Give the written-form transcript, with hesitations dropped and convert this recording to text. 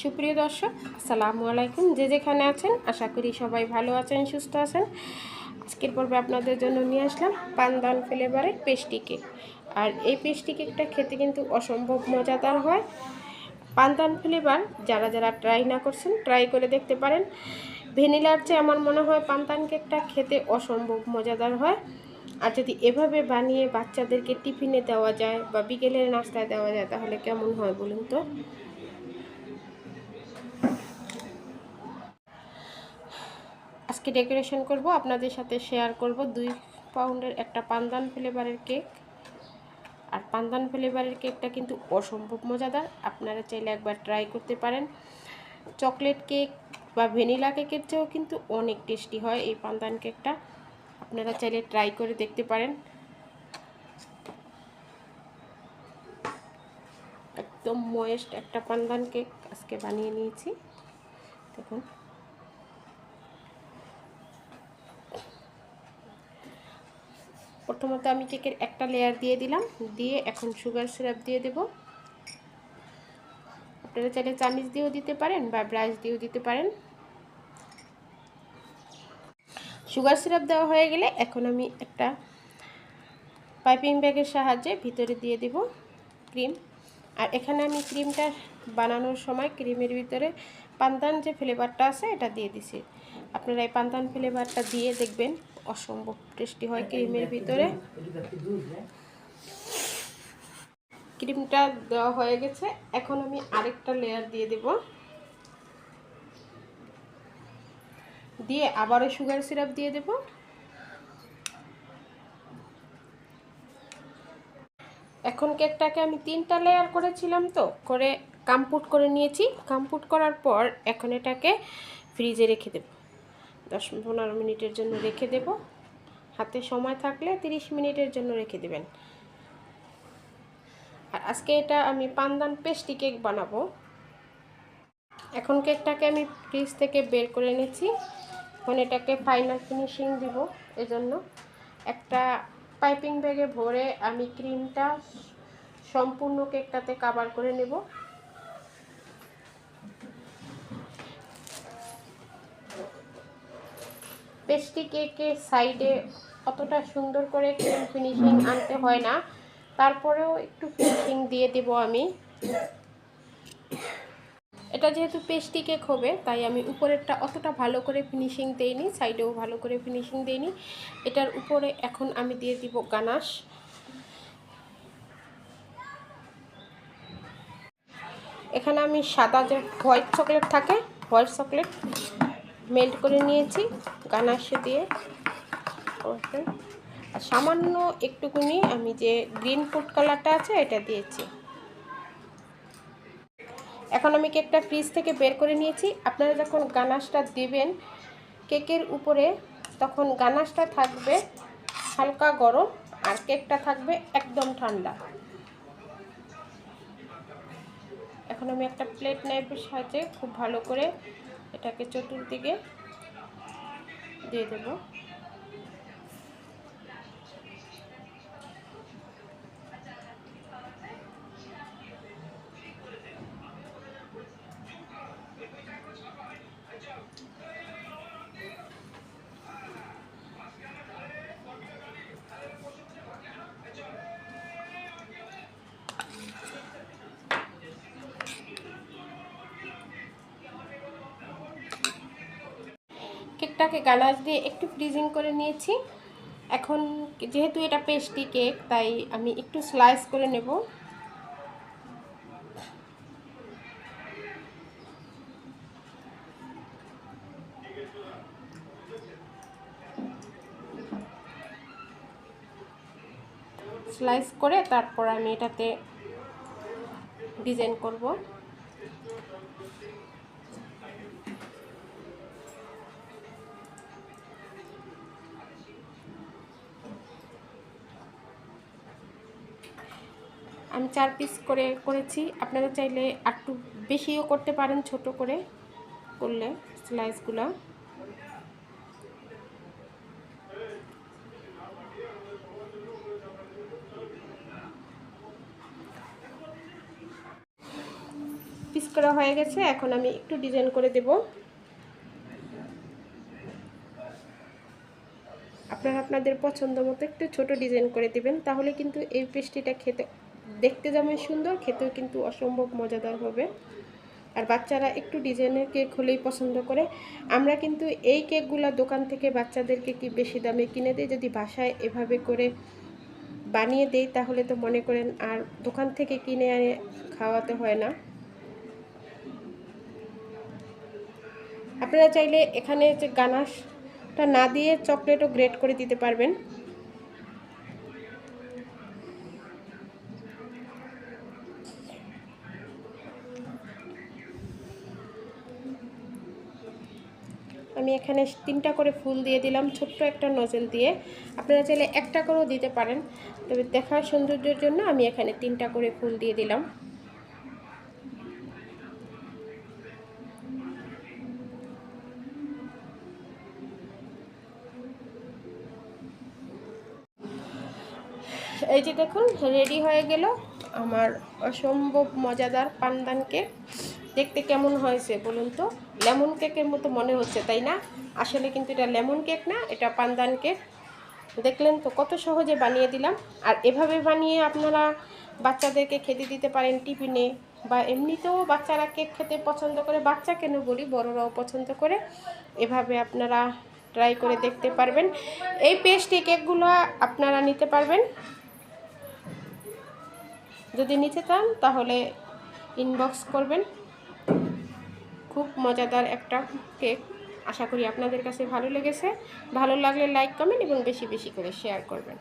সুপ্রিয় দর্শক, আসসালামু আলাইকুম। যে যেখানে আছেন আশা করি সবাই ভালো আছেন, সুস্থ আছেন। আজকের পর্বে আপনাদের জন্য নিয়ে আসলাম পান্দান ফ্লেভারের পেস্ট্রি কেক। আর এই পেস্ট্রি কেকটা খেতে কিন্তু অসম্ভব মজাদার হয়। পান্দান ফ্লেভার যারা যারা ট্রাই না করছেন ট্রাই করে দেখতে পারেন। ভ্যানিলার চেয়ে আমার মনে হয় পান্দান কেকটা খেতে অসম্ভব মজাদার হয়। আর যদি এভাবে বানিয়ে বাচ্চাদেরকে টিফিনে দেওয়া যায় বা বিকেলের নাস্তায় দেওয়া যায় তাহলে কেমন হয় বলুন তো। আজকে ডেকোরেশন করব, আপনাদের সাথে শেয়ার করব 2 পাউন্ডের একটা পান্দান ফ্লেভারের কেক। আর পান্দান ফ্লেভারের কেকটা কিন্তু অসম্ভব মজাদার, আপনারা চাইলে একবার ট্রাই করতে পারেন। চকলেট কেক বা ভ্যানিলা কেকের চেয়েও কিন্তু অনেক টেস্টি হয় এই পান্দান কেকটা, আপনারা চাইলে ট্রাই করে দেখতে পারেন। একদম ময়েস্ট একটা পান্দান কেক আজকে বানিয়ে নিয়েছি, দেখুন। প্রথমত আমি কেকের একটা লেয়ার দিয়ে দিলাম, দিয়ে এখন সুগার সিরাপ দিয়ে দেব। আপনারা চাইলে চামিচ দিয়েও দিতে পারেন বা ব্রাশ দিয়েও দিতে পারেন। সুগার সিরাপ দেওয়া হয়ে গেলে এখন আমি একটা পাইপিং ব্যাগের সাহায্যে ভিতরে দিয়ে দেব ক্রিম। আর এখানে আমি ক্রিমটা বানানোর সময় ক্রিমের ভিতরে পান্তান যে ফ্লেভারটা আছে এটা দিয়ে দিছি। আপনারা এই পান্তান ফ্লেভারটা দিয়ে দেখবেন অসম্ভব টেস্টি হয় ক্রিমের ভিতরে। ক্রিমটা দেওয়া হয়ে গেছে, এখন আমি আরেকটা লেয়ার দিয়ে দেব, দিয়ে আবারও সুগার সিরাপ দিয়ে দেব। এখন কেকটাকে আমি 3টা লেয়ার করেছিলাম, তো করে কমপ্লিট করে নিয়েছি। কমপ্লিট করার পর এখন এটাকে ফ্রিজে রেখে দেব, 10-15 মিনিটের জন্য রেখে দেব। হাতে সময় থাকলে 30 মিনিটের জন্য রেখে দেবেন। আর আজকে এটা আমি পান্দান পেস্ট্রি কেক বানাবো। এখন কেকটাকে আমি ফ্রিজ থেকে বের করে নিয়েছি, এখন এটাকে ফাইনাল ফিনিশিং দিব। এজন্য একটা পাইপিং ব্যাগে ভরে আমি ক্রিমটা সম্পূর্ণ কেকটাতে কভার করে নেব। পেস্ট্রি কেকের সাইডে অতটা সুন্দর করে ক্রিম ফিনিশিং আনতে হয় না, তারপরেও একটু ফিনিশিং দিয়ে দেব আমি। এটা যেহেতু পেস্ট্রি কেক হবে তাই আমি উপরেরটা অতটা ভালো করে ফিনিশিং দেইনি, সাইডেও ভালো করে ফিনিশিং দেইনি। এটার উপরে এখন আমি দিয়ে দিব গানাশ। এখানে আমি সাদা যে হোয়াইট চকলেট থাকে, হোয়াইট চকলেট মেল্ট করে নিয়েছি গানাশে দিয়ে। আর সামান্য একটুকুনি আমি যে গ্রিন ফুড কালারটা আছে এটা দিয়েছি। এখন আমি কেকটা ফ্রিজ থেকে বের করে নিয়েছি। আপনারা যখন গানাশটা দেবেন কেকের উপরে তখন গানাশটা থাকবে হালকা গরম আর কেকটা থাকবে একদম ঠান্ডা। এখন আমি একটা প্লেট নাইফের সাহায্যে খুব ভালো করে এটাকে চতুর্দিকে দিয়ে দেব। কেকটাকে গানাশ দিয়ে একটু ফ্রিজিং করে নিয়েছি। এখন যেহেতু এটা পেস্ট্রি কেক তাই আমি একটু স্লাইস করে নেব। স্লাইস করে তারপর আমি এটাতে ডিজাইন করব। আমি 4 পিস করে করেছি, আপনারা চাইলে একটু বেশিও করতে পারেন ছোট করে করলে স্লাইসগুলো। পিস করা হয়ে গেছে। এখন আমি একটু ডিজাইন করে দেব। আপনারা আপনাদের পছন্দ মতো একটু ছোট ডিজাইন করে দিবেন, তাহলে কিন্তু এই পেস্ট্রিটা খেতে দেখতে যেমন সুন্দর, খেতেও কিন্তু অসম্ভব মজাদার হবে। আর বাচ্চারা একটু ডিজাইনের কেক হলেই পছন্দ করে। আমরা কিন্তু এই কেকগুলো দোকান থেকে বাচ্চাদেরকে কি বেশি দামে কিনে দিই, যদি বাসায় এভাবে করে বানিয়ে দেই তাহলে তো মনে করেন আর দোকান থেকে কিনে এনে খাওয়াতে হয় না। আপনারা চাইলে এখানে যে গানাশটা না দিয়ে চকলেটও গ্রেট করে দিতে পারবেন। আমি এখানে 3টা করে ফুল দিয়ে দিলাম ছোট্ট একটা নজল দিয়ে। আপনারা চাইলে একটা করেও দিতে পারেন, তবে দেখার সৌন্দর্যের জন্য আমি এখানে 3টা করে ফুল দিয়ে দিলাম। এই যে দেখুন রেডি হয়ে গেল আমার অসম্ভব মজাদার পান্দান কেক। দেখতে কেমন হয়েছে বলুন তো? লেমন কেকের মতো মনে হচ্ছে, তাই না? আসলে কিন্তু এটা লেমন কেক না, এটা পান্দান কেক। দেখলেন তো কত সহজে বানিয়ে দিলাম। আর এভাবে বানিয়ে আপনারা বাচ্চাদেরকে খেতে দিতে পারেন টিফিনে, বা এমনিতেও বাচ্চারা কেক খেতে পছন্দ করে। বাচ্চা কেন বলি, বড়রাও পছন্দ করে। এভাবে আপনারা ট্রাই করে দেখতে পারবেন। এই পেস্ট্রি কেকগুলো আপনারা নিতে পারবেন। যদি নিতে চান তাহলে ইনবক্স করবেন। খুব মজাদার একটা কেক। আশা করি আপনাদের কাছে ভালো লেগেছে। ভালো লাগলে লাইক, কমেন্ট এবং বেশি বেশি করে শেয়ার করবেন।